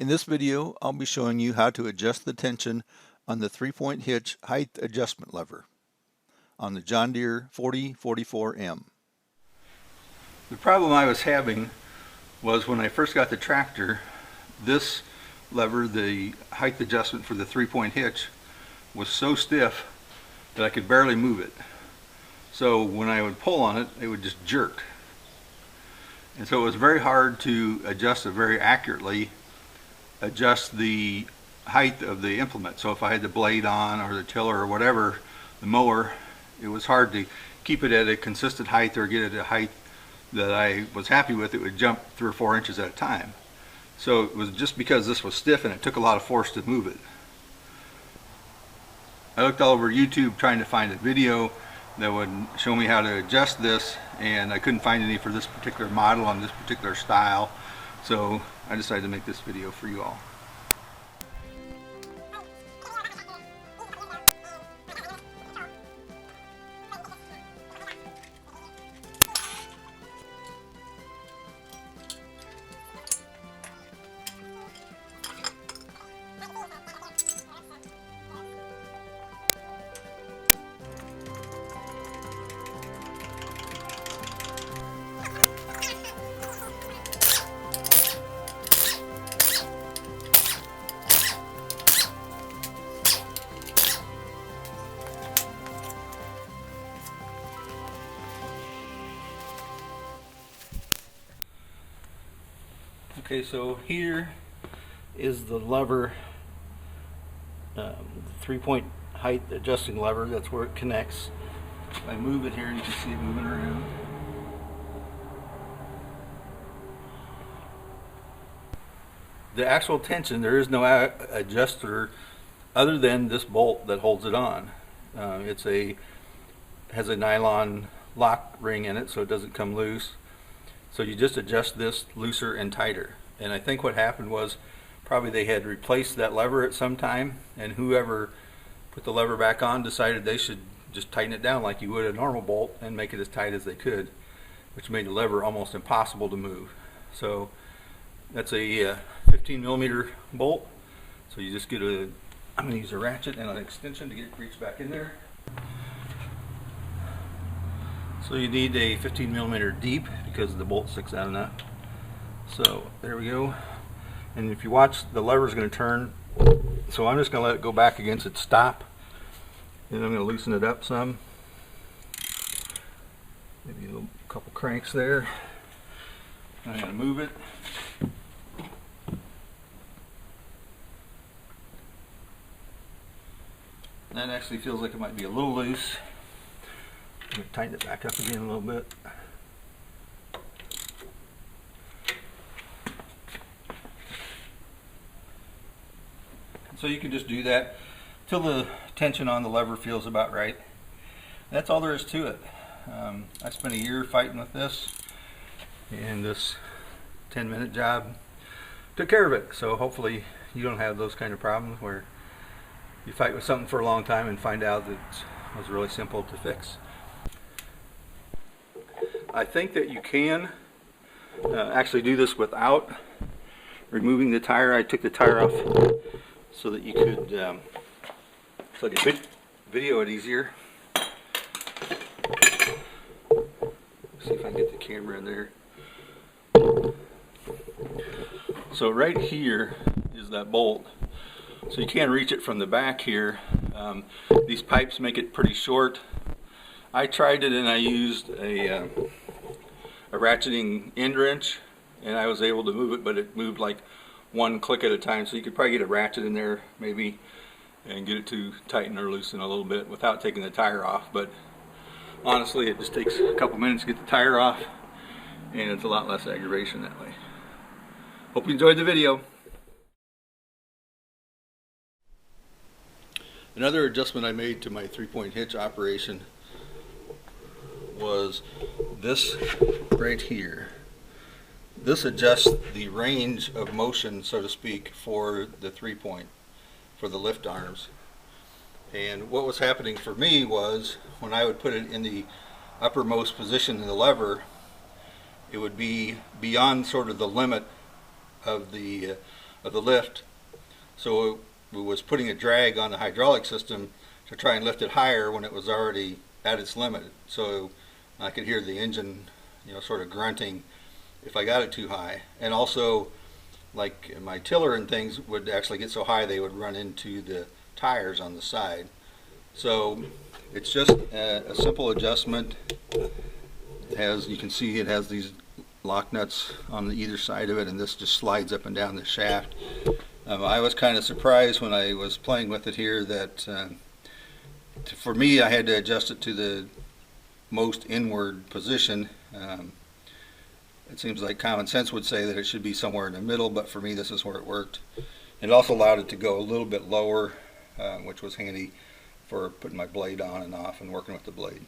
In this video, I'll be showing you how to adjust the tension on the 3-point hitch height adjustment lever on the John Deere 4044M. The problem I was having was when I first got the tractor, this lever, the height adjustment for the 3-point hitch, was so stiff that I could barely move it. So when I would pull on it, it would just jerk. And so it was very hard to adjust it very accurately, adjust the height of the implement. So if I had the blade on or the tiller or whatever, the mower, it was hard to keep it at a consistent height or get it at a height that I was happy with. It would jump 3 or 4 inches at a time. So it was just because this was stiff and it took a lot of force to move it. I looked all over YouTube trying to find a video that would show me how to adjust this, and I couldn't find any for this particular model on this particular style. So I decided to make this video for you all. Okay, so here is the lever, the 3-point height adjusting lever. That's where it connects. If I move it here, you can see it moving around. The actual tension, there is no adjuster other than this bolt that holds it on. Has a nylon lock ring in it, so it doesn't come loose. So you just adjust this looser and tighter. And I think what happened was probably they had replaced that lever at some time, and whoever put the lever back on decided they should just tighten it down like you would a normal bolt and make it as tight as they could, which made the lever almost impossible to move. So that's a 15 millimeter bolt. So you just get I'm going to use a ratchet and an extension to get it reach back in there. So you need a 15 millimeter deep because the bolt sticks out enough. So there we go. And if you watch, the lever is going to turn. So I'm just going to let it go back against its stop. Then I'm going to loosen it up some. Maybe a couple cranks there. I'm going to move it. That actually feels like it might be a little loose. I'm going to tighten it back up again a little bit. So you can just do that till the tension on the lever feels about right. That's all there is to it. I spent a year fighting with this, and this 10-minute job took care of it. So hopefully you don't have those kind of problems where you fight with something for a long time and find out that it was really simple to fix. I think that you can actually do this without removing the tire. I took the tire off so that you could video it easier. See if I can get the camera in there. So right here is that bolt. So you can't reach it from the back here. These pipes make it pretty short. I tried it and I used a ratcheting end wrench, and I was able to move it, but it moved like 1 click at a time. So you could probably get a ratchet in there maybe and get it to tighten or loosen a little bit without taking the tire off. But honestly, it just takes a couple minutes to get the tire off, and it's a lot less aggravation that way. Hope you enjoyed the video. Another adjustment I made to my 3-point hitch operation was this right here. This adjusts the range of motion, so to speak, for the 3-point, for the lift arms. And what was happening for me was when I would put it in the uppermost position in the lever, it would be beyond sort of the limit of the of the lift. So it was putting a drag on the hydraulic system to try and lift it higher when it was already at its limit. So I could hear the engine, sort of grunting if I got it too high. And also, like my tiller and things would actually get so high they would run into the tires on the side. So it's just a simple adjustment. You can see it has these lock nuts on either side of it, and this just slides up and down the shaft. I was kind of surprised when I was playing with it here that for me I had to adjust it to the most inward position. It seems like common sense would say that it should be somewhere in the middle, but for me this is where it worked. It also allowed it to go a little bit lower, which was handy for putting my blade on and off and working with the blade.